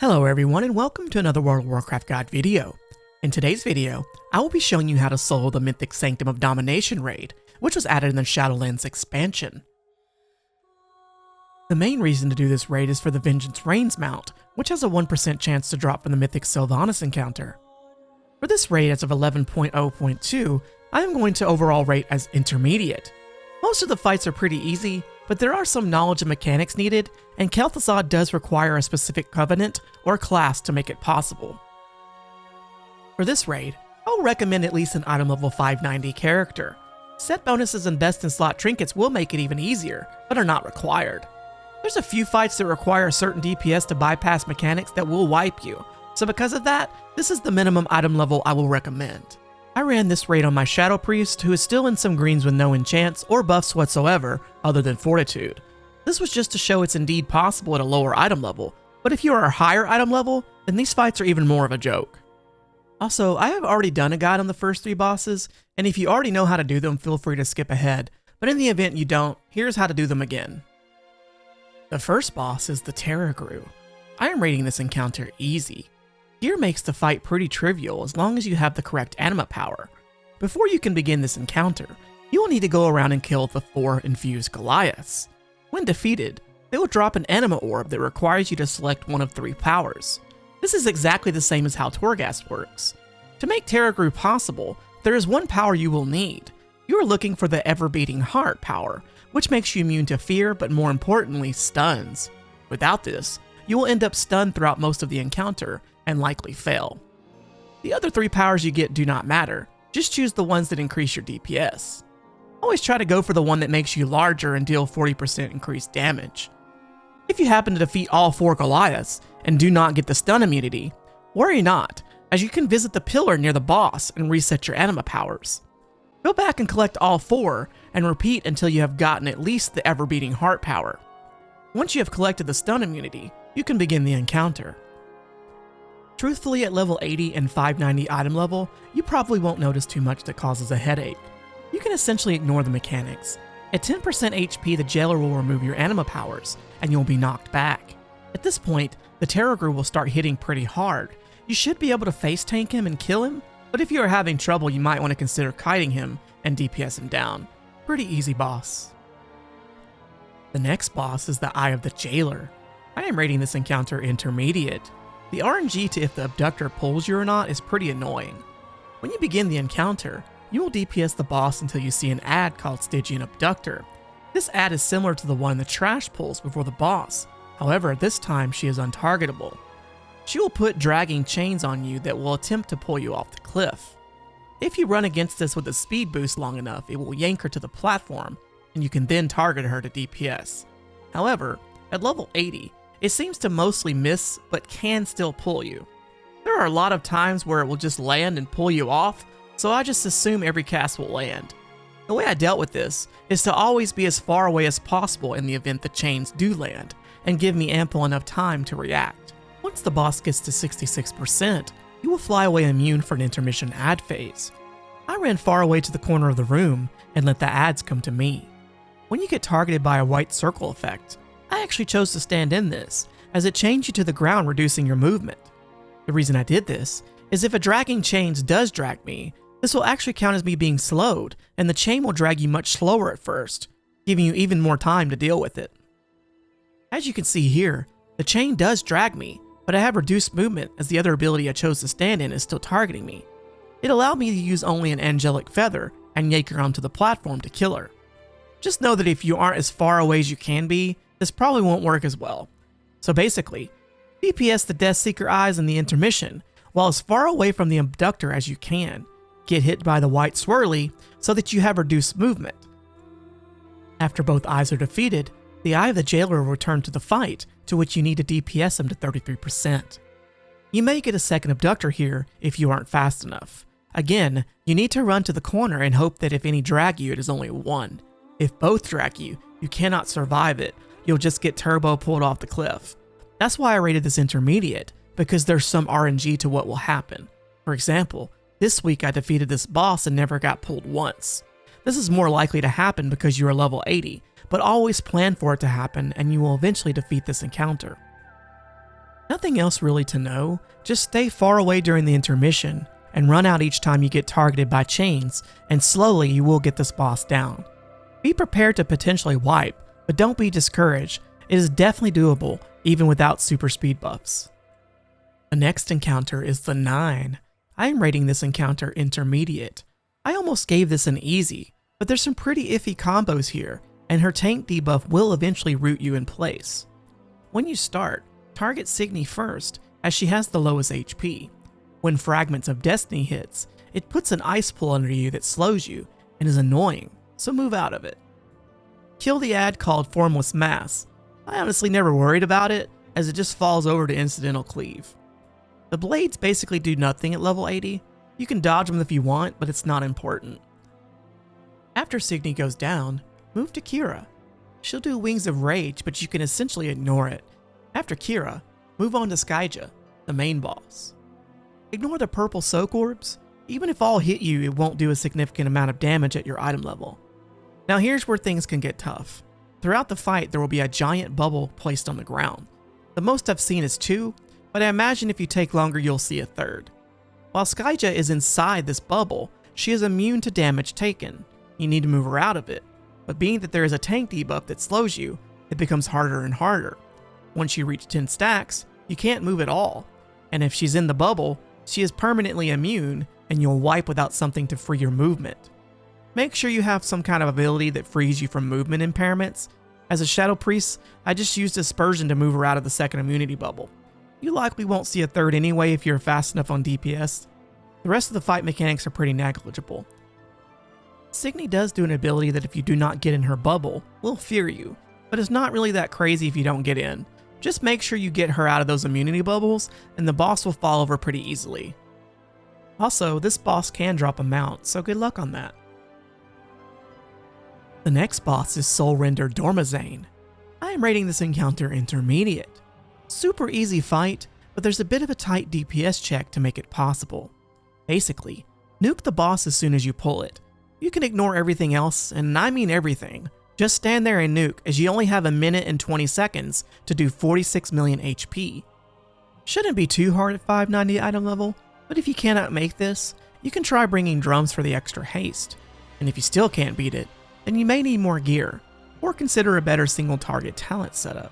Hello everyone and welcome to another World of Warcraft Guide video. In today's video, I will be showing you how to solo the Mythic Sanctum of Domination raid, which was added in the Shadowlands expansion. The main reason to do this raid is for the Vengeance Reigns mount, which has a 1% chance to drop from the Mythic Sylvanas encounter. For this raid as of 11.0.2, I am going to overall rate as intermediate. Most of the fights are pretty easy, but there are some knowledge and mechanics needed, and Kel'thuzad does require a specific covenant or class to make it possible. For this raid, I will recommend at least an item level 590 character. Set bonuses and best in slot trinkets will make it even easier, but are not required. There's a few fights that require a certain DPS to bypass mechanics that will wipe you, so because of that, this is the minimum item level I will recommend. I ran this raid on my Shadow Priest, who is still in some greens with no enchants or buffs whatsoever other than Fortitude. This was just to show it's indeed possible at a lower item level, but if you are a higher item level, then these fights are even more of a joke. Also, I have already done a guide on the first 3 bosses, and if you already know how to do them, feel free to skip ahead, but in the event you don't, here's how to do them again. The first boss is the Tarragrue. I am rating this encounter easy. Gear makes the fight pretty trivial as long as you have the correct anima power. Before you can begin this encounter, you will need to go around and kill the 4 infused Goliaths. When defeated, they will drop an anima orb that requires you to select one of 3 powers. This is exactly the same as how Torghast works. To make Tarragrue possible, there is one power you will need. You are looking for the ever-beating heart power, which makes you immune to fear but more importantly stuns. Without this, you will end up stunned throughout most of the encounter and likely fail. The other 3 powers you get do not matter, just choose the ones that increase your DPS. Always try to go for the one that makes you larger and deal 40% increased damage. If you happen to defeat all 4 Goliaths and do not get the stun immunity, worry not, as you can visit the pillar near the boss and reset your anima powers. Go back and collect all 4 and repeat until you have gotten at least the ever-beating heart power. Once you have collected the stun immunity, you can begin the encounter. Truthfully, at level 80 and 590 item level, you probably won't notice too much that causes a headache. You can essentially ignore the mechanics. At 10% HP, the Jailer will remove your anima powers, and you'll be knocked back. At this point, the Tarragrue will start hitting pretty hard. You should be able to face tank him and kill him, but if you are having trouble, you might want to consider kiting him and DPS him down. Pretty easy boss. The next boss is the Eye of the Jailer. I am rating this encounter intermediate. The RNG to if the abductor pulls you or not is pretty annoying. When you begin the encounter, you will DPS the boss until you see an ad called Stygian Abductor. This ad is similar to the one the Trash pulls before the boss, however this time she is untargetable. She will put dragging chains on you that will attempt to pull you off the cliff. If you run against this with a speed boost long enough, it will yank her to the platform, and you can then target her to DPS. However, at level 80, it seems to mostly miss, but can still pull you. There are a lot of times where it will just land and pull you off, so I just assume every cast will land. The way I dealt with this is to always be as far away as possible in the event the chains do land, and give me ample enough time to react. Once the boss gets to 66%, you will fly away immune for an intermission ad phase. I ran far away to the corner of the room and let the ads come to me. When you get targeted by a white circle effect, I actually chose to stand in this, as it chains you to the ground, reducing your movement. The reason I did this is if a dragging chains does drag me, this will actually count as me being slowed, and the chain will drag you much slower at first, giving you even more time to deal with it. As you can see here, the chain does drag me, but I have reduced movement as the other ability I chose to stand in is still targeting me. It allowed me to use only an Angelic Feather and yank her onto the platform to kill her. Just know that if you aren't as far away as you can be, this probably won't work as well. So basically, DPS the Death Seeker Eyes in the intermission, while as far away from the abductor as you can. Get hit by the white swirly so that you have reduced movement. After both eyes are defeated, the Eye of the Jailer will return to the fight, to which you need to DPS him to 33%. You may get a second abductor here if you aren't fast enough. Again, you need to run to the corner and hope that if any drag you, it is only 1. If both drag you, you cannot survive it. You'll just get turbo pulled off the cliff. That's why I rated this intermediate, because there's some RNG to what will happen. For example, this week I defeated this boss and never got pulled once. This is more likely to happen because you are level 80, but always plan for it to happen and you will eventually defeat this encounter. Nothing else really to know, just stay far away during the intermission and run out each time you get targeted by chains, and slowly you will get this boss down. Be prepared to potentially wipe, but don't be discouraged, it is definitely doable even without super speed buffs. The next encounter is the 9. I am rating this encounter intermediate. I almost gave this an easy, but there's some pretty iffy combos here, and her tank debuff will eventually root you in place. When you start, target Signy first, as she has the lowest HP. When Fragments of Destiny hits, it puts an ice pull under you that slows you and is annoying, so move out of it. Kill the ad called Formless Mass. I honestly never worried about it, as it just falls over to incidental cleave. The blades basically do nothing at level 80. You can dodge them if you want, but it's not important. After Signy goes down, move to Kira. She'll do Wings of Rage, but you can essentially ignore it. After Kira, move on to Skyja, the main boss. Ignore the purple soak orbs. Even if all hit you, it won't do a significant amount of damage at your item level. Now here's where things can get tough. Throughout the fight, there will be a giant bubble placed on the ground. The most I've seen is 2, but I imagine if you take longer you'll see a 3rd. While Skyja is inside this bubble, she is immune to damage taken. You need to move her out of it, but being that there is a tank debuff that slows you, it becomes harder and harder. Once you reach 10 stacks, you can't move at all, and if she's in the bubble, she is permanently immune and you'll wipe without something to free your movement. Make sure you have some kind of ability that frees you from movement impairments. As a Shadow Priest, I just used Aspersion to move her out of the second immunity bubble. You likely won't see a 3rd anyway if you're fast enough on DPS. The rest of the fight mechanics are pretty negligible. Signy does do an ability that if you do not get in her bubble, will fear you, but it's not really that crazy if you don't get in. Just make sure you get her out of those immunity bubbles, and the boss will fall over pretty easily. Also, this boss can drop a mount, so good luck on that. The next boss is Soulrender Dormazain. I am rating this encounter intermediate. Super easy fight, but there's a bit of a tight DPS check to make it possible. Basically, nuke the boss as soon as you pull it. You can ignore everything else, and I mean everything. Just stand there and nuke, as you only have 1 minute and 20 seconds to do 46 million HP. Shouldn't be too hard at 590 item level, but if you cannot make this, you can try bringing drums for the extra haste. And if you still can't beat it, then you may need more gear, or consider a better single target talent setup.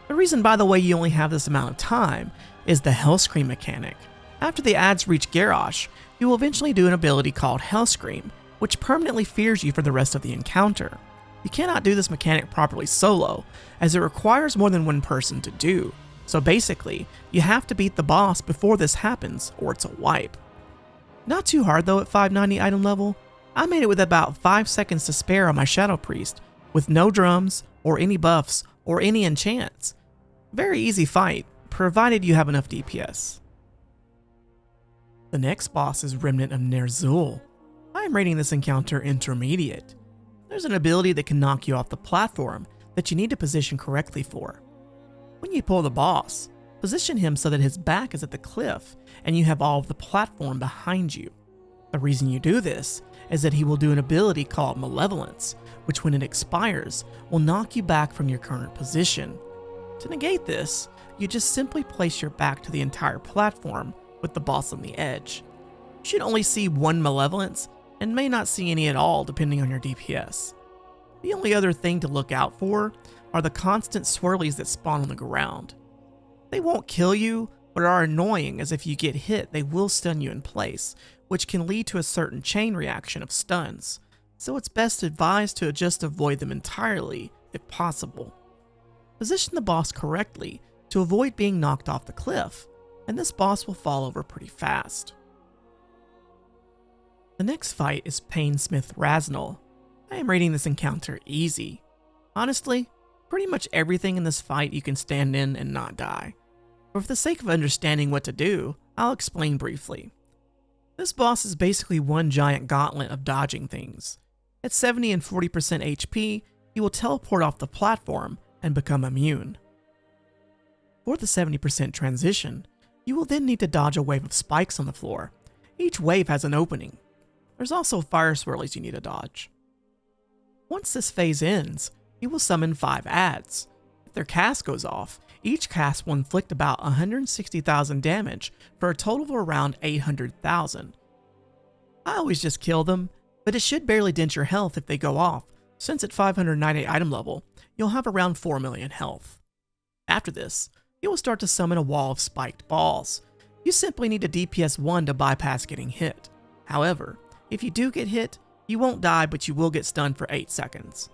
The reason, by the way, you only have this amount of time is the Hellscream mechanic. After the ads reach Garrosh, you will eventually do an ability called Hellscream, which permanently fears you for the rest of the encounter. You cannot do this mechanic properly solo, as it requires more than one person to do, so basically, you have to beat the boss before this happens, or it's a wipe. Not too hard though at 590 item level. I made it with about 5 seconds to spare on my Shadow Priest, with no drums, or any buffs, or any enchants. Very easy fight, provided you have enough DPS. The next boss is Remnant of Ner'zhul. I am rating this encounter intermediate. There's an ability that can knock you off the platform that you need to position correctly for. When you pull the boss, position him so that his back is at the cliff and you have all of the platform behind you. The reason you do this is that he will do an ability called Malevolence, which when it expires will knock you back from your current position. To negate this, you just simply place your back to the entire platform with the boss on the edge. You should only see 1 Malevolence and may not see any at all depending on your DPS. The only other thing to look out for are the constant swirlies that spawn on the ground. They won't kill you, but are annoying, as if you get hit they will stun you in place, which can lead to a certain chain reaction of stuns, so it's best advised to just avoid them entirely if possible. Position the boss correctly to avoid being knocked off the cliff, and this boss will fall over pretty fast. The next fight is Painsmith Raznal. I am rating this encounter easy. Honestly, pretty much everything in this fight you can stand in and not die. But for the sake of understanding what to do, I'll explain briefly. This boss is basically one giant gauntlet of dodging things. At 70 and 40% HP, you will teleport off the platform and become immune. For the 70% transition, you will then need to dodge a wave of spikes on the floor. Each wave has an opening. There's also fire swirlies you need to dodge. Once this phase ends, you will summon 5 ads. If their cast goes off, Each cast will inflict about 160,000 damage for a total of around 800,000. I always just kill them, but it should barely dent your health if they go off, since at 598 item level, you'll have around 4 million health. After this, you will start to summon a wall of spiked balls. You simply need a DPS 1 to bypass getting hit. However, if you do get hit, you won't die, but you will get stunned for 8 seconds.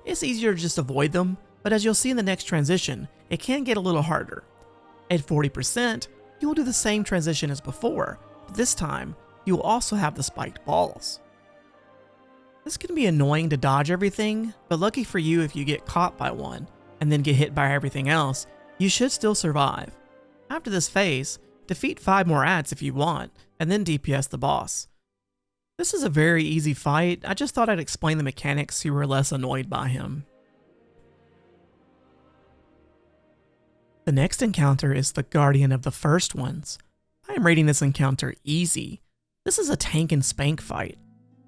It's easier to just avoid them, but as you'll see in the next transition, it can get a little harder. At 40%, you will do the same transition as before, but this time, you will also have the spiked balls. This can be annoying to dodge everything, but lucky for you if you get caught by one, and then get hit by everything else, you should still survive. After this phase, defeat 5 more adds if you want, and then DPS the boss. This is a very easy fight, I just thought I'd explain the mechanics so you were less annoyed by him. The next encounter is the Guardian of the First Ones. I am rating this encounter easy. This is a tank and spank fight.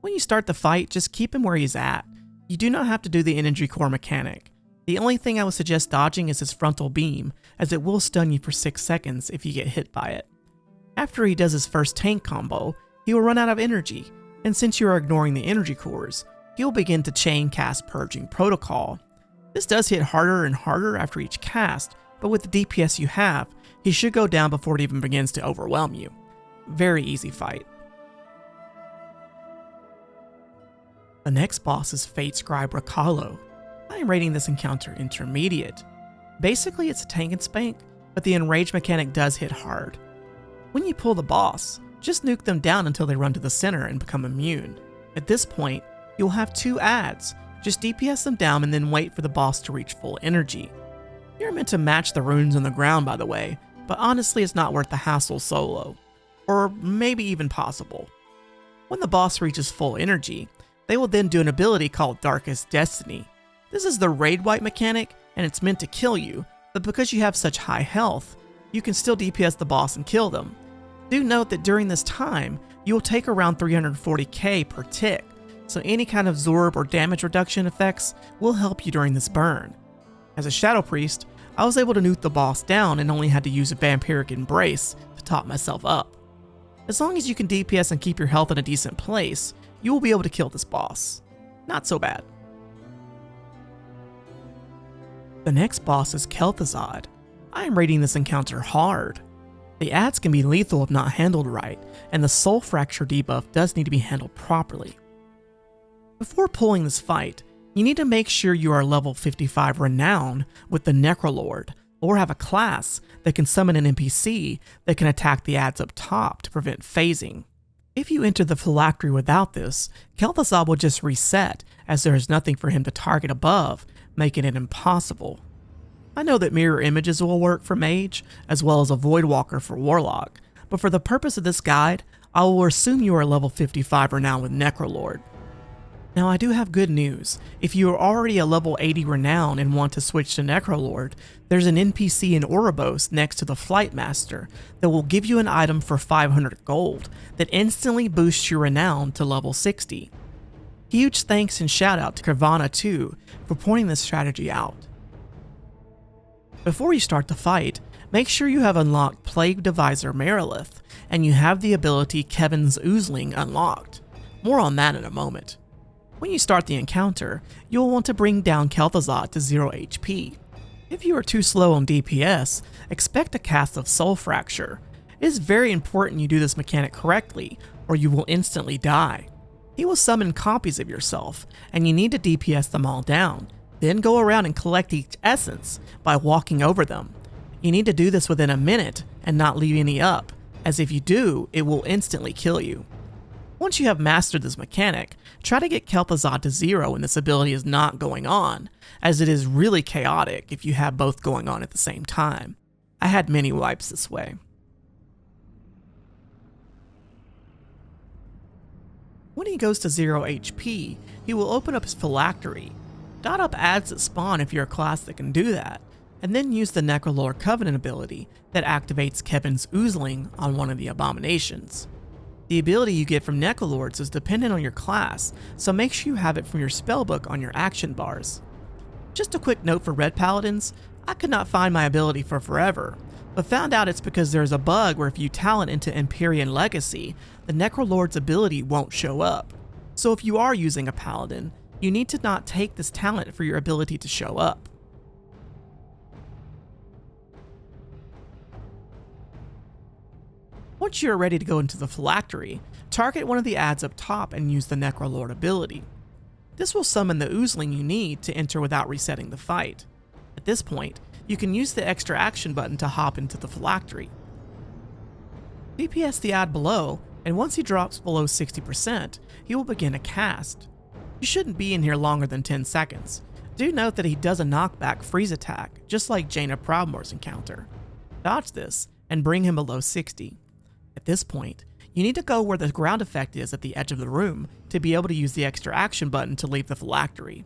When you start the fight, just keep him where he's at. You do not have to do the energy core mechanic. The only thing I would suggest dodging is his frontal beam, as it will stun you for 6 seconds if you get hit by it. After he does his first tank combo, he will run out of energy, and since you are ignoring the energy cores, he will begin to chain cast Purging Protocol. This does hit harder and harder after each cast, but with the DPS you have, he should go down before it even begins to overwhelm you. Very easy fight. The next boss is Fatescribe Roh-Kalo. I am rating this encounter intermediate. Basically it's a tank and spank, but the enrage mechanic does hit hard. When you pull the boss, just nuke them down until they run to the center and become immune. At this point, you'll have 2 adds. Just DPS them down and then wait for the boss to reach full energy. You're meant to match the runes on the ground, by the way, but honestly it's not worth the hassle solo. Or maybe even possible. When the boss reaches full energy, they will then do an ability called Darkest Destiny. This is the raid wipe mechanic, and it's meant to kill you, but because you have such high health, you can still DPS the boss and kill them. Do note that during this time, you will take around 340k per tick, so any kind of absorb or damage reduction effects will help you during this burn. As a Shadow Priest, I was able to nuke the boss down and only had to use a Vampiric Embrace to top myself up. As long as you can DPS and keep your health in a decent place, you will be able to kill this boss. Not so bad. The next boss is Kel'thuzad. I am rating this encounter hard. The adds can be lethal if not handled right, and the Soul Fracture debuff does need to be handled properly. Before pulling this fight, you need to make sure you are level 55 renown with the Necrolord, or have a class that can summon an NPC that can attack the adds up top to prevent phasing. If you enter the phylactery without this, Kel'thuzad will just reset, as there is nothing for him to target above, making it impossible. I know that mirror images will work for Mage, as well as a Voidwalker for Warlock, but for the purpose of this guide, I will assume you are level 55 renown with Necrolord. Now I do have good news. If you are already a level 80 renown and want to switch to Necrolord, there's an NPC in Oribos next to the Flight Master that will give you an item for 500 gold that instantly boosts your renown to level 60. Huge thanks and shout out to Kravana too for pointing this strategy out. Before you start the fight, make sure you have unlocked Plague Deviser Merilith and you have the ability Kevin's Oozling unlocked. More on that in a moment. When you start the encounter, you will want to bring down Kel'thuzad to 0 HP. If you are too slow on DPS, expect a cast of Soul Fracture. It is very important you do this mechanic correctly, or you will instantly die. He will summon copies of yourself, and you need to DPS them all down, then go around and collect each essence by walking over them. You need to do this within a minute and not leave any up, as if you do, it will instantly kill you. Once you have mastered this mechanic, try to get Kel'thuzad to 0 when this ability is not going on, as it is really chaotic if you have both going on at the same time. I had many wipes this way. When he goes to 0 HP, he will open up his phylactery. Dot up adds that spawn if you're a class that can do that, and then use the Necrolord Covenant ability that activates Kevin's Oozling on one of the abominations. The ability you get from Necrolords is dependent on your class, so make sure you have it from your spellbook on your action bars. Just a quick note for Red Paladins, I could not find my ability for forever, but found out it's because there's a bug where if you talent into Empyrean Legacy, the Necrolord's ability won't show up. So if you are using a paladin, you need to not take this talent for your ability to show up. Once you are ready to go into the phylactery, target one of the ads up top and use the Necrolord ability. This will summon the oozling you need to enter without resetting the fight. At this point, you can use the extra action button to hop into the phylactery. DPS the ad below, and once he drops below 60%, he will begin a cast. You shouldn't be in here longer than 10 seconds. Do note that he does a knockback freeze attack, just like Jaina Proudmoore's encounter. Dodge this, and bring him below 60. At this point, you need to go where the ground effect is at the edge of the room to be able to use the extra action button to leave the phylactery.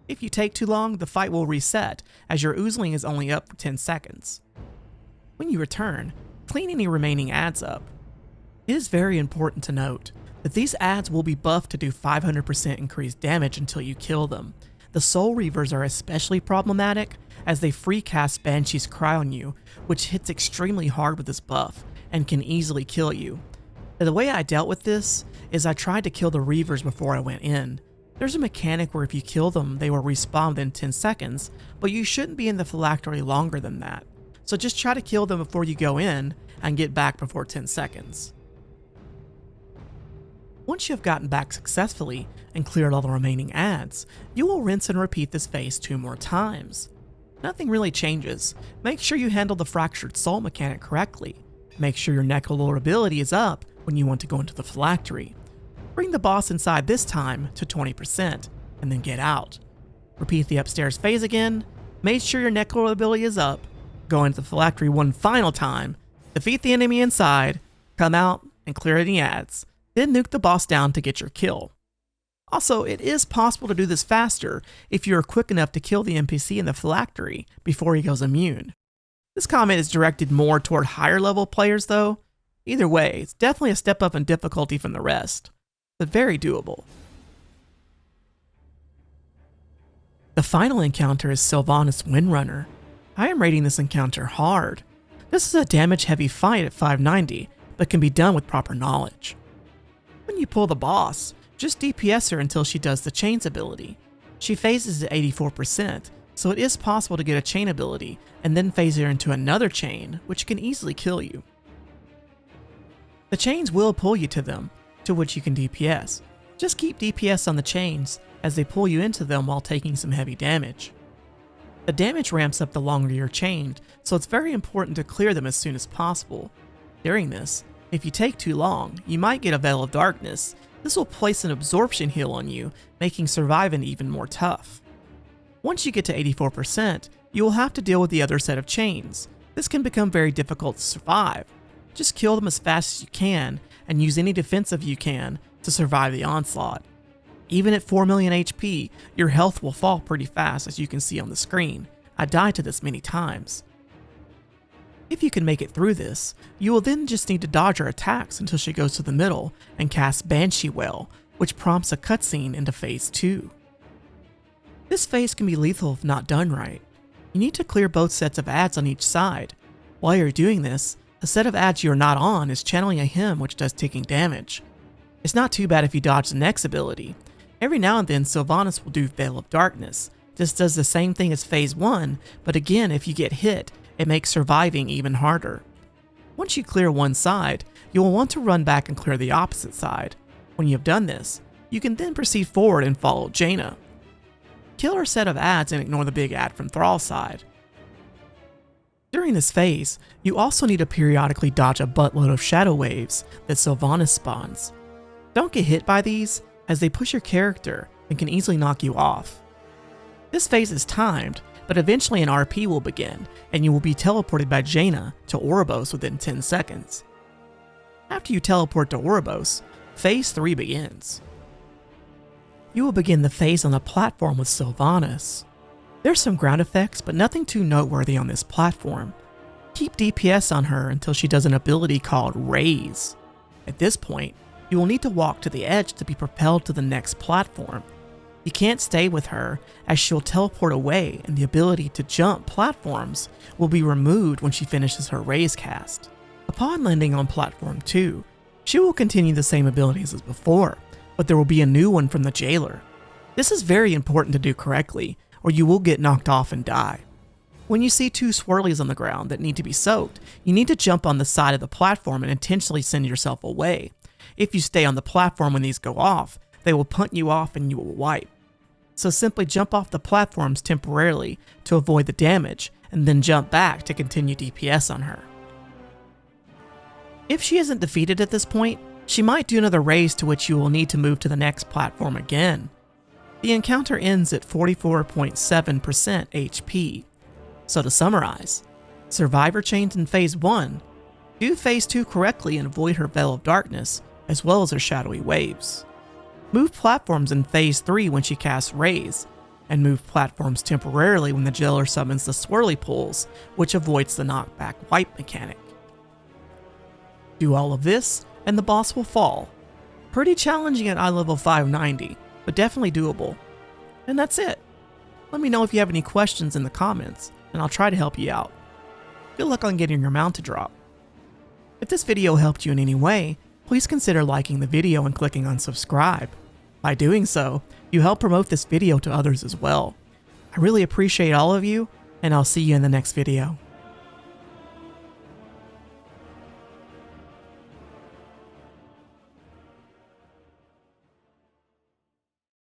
If you take too long, the fight will reset, as your oozling is only up for 10 seconds. When you return, clean any remaining ads up. It is very important to note that these ads will be buffed to do 500% increased damage until you kill them. The Soul Reavers are especially problematic, as they free cast Banshee's Cry on you, which hits extremely hard with this buff, and can easily kill you. The way I dealt with this is I tried to kill the Reavers before I went in. There's a mechanic where if you kill them, they will respawn within 10 seconds, but you shouldn't be in the phylactery longer than that. So just try to kill them before you go in, and get back before 10 seconds. Once you have gotten back successfully and cleared all the remaining ads, you will rinse and repeat this phase 2 more times. Nothing really changes. Make sure you handle the Fractured Soul mechanic correctly. Make sure your Necrolord ability is up when you want to go into the phylactery. Bring the boss inside this time to 20%, and then get out. Repeat the upstairs phase again, make sure your Necrolord ability is up, go into the phylactery one final time, defeat the enemy inside, come out, and clear any ads. Then nuke the boss down to get your kill. Also, it is possible to do this faster if you are quick enough to kill the NPC in the phylactery before he goes immune. This comment is directed more toward higher level players though. Either way, it's definitely a step up in difficulty from the rest, but very doable. The final encounter is Sylvanas Windrunner. I am rating this encounter hard. This is a damage heavy fight at 590, but can be done with proper knowledge. When you pull the boss, just DPS her until she does the chains ability. She phases at 84%, so it is possible to get a chain ability and then phase her into another chain, which can easily kill you. The chains will pull you to them, to which you can DPS. Just keep DPS on the chains as they pull you into them while taking some heavy damage. The damage ramps up the longer you're chained, so it's very important to clear them as soon as possible. During this, if you take too long, you might get a Veil of Darkness. This will place an absorption heal on you, making surviving even more tough. Once you get to 84%, you will have to deal with the other set of chains. This can become very difficult to survive. Just kill them as fast as you can, and use any defensive you can to survive the onslaught. Even at 4 million HP, your health will fall pretty fast, as you can see on the screen. I died to this many times. If you can make it through this, you will then just need to dodge her attacks until she goes to the middle and casts Banshee Wail, which prompts a cutscene into phase 2. This phase can be lethal if not done right. You need to clear both sets of ads on each side. While you're doing this, the set of ads you're not on is channeling a hymn which does ticking damage. It's not too bad if you dodge the next ability. Every now and then Sylvanas will do Veil of Darkness. This does the same thing as phase 1, but again if you get hit, it makes surviving even harder. Once you clear one side, you will want to run back and clear the opposite side. When you have done this, you can then proceed forward and follow Jaina. Kill her set of ads and ignore the big ad from Thrall's side. During this phase, you also need to periodically dodge a buttload of shadow waves that Sylvanas spawns. Don't get hit by these, as they push your character and can easily knock you off. This phase is timed, but eventually an RP will begin, and you will be teleported by Jaina to Oribos within 10 seconds. After you teleport to Oribos, phase 3 begins. You will begin the phase on the platform with Sylvanas. There's some ground effects, but nothing too noteworthy on this platform. Keep DPS on her until she does an ability called Raise. At this point, you will need to walk to the edge to be propelled to the next platform. You can't stay with her, as she'll teleport away and the ability to jump platforms will be removed when she finishes her raise cast. Upon landing on platform 2, she will continue the same abilities as before, but there will be a new one from the jailer. This is very important to do correctly, or you will get knocked off and die. When you see 2 swirlies on the ground that need to be soaked, you need to jump on the side of the platform and intentionally send yourself away. If you stay on the platform when these go off, they will punt you off and you will wipe. So simply jump off the platforms temporarily to avoid the damage, and then jump back to continue DPS on her. If she isn't defeated at this point, she might do another raise to which you will need to move to the next platform again. The encounter ends at 44.7% HP. So to summarize, survivor chains in Phase 1, do Phase 2 correctly and avoid her Veil of Darkness, as well as her shadowy waves. Move platforms in Phase 3 when she casts Raise, and move platforms temporarily when the jailer summons the swirly pulls, which avoids the knockback wipe mechanic. Do all of this, and the boss will fall. Pretty challenging at eye level 590, but definitely doable. And that's it. Let me know if you have any questions in the comments, and I'll try to help you out. Good luck on getting your mount to drop. If this video helped you in any way, please consider liking the video and clicking on subscribe. By doing so, you help promote this video to others as well. I really appreciate all of you, and I'll see you in the next video.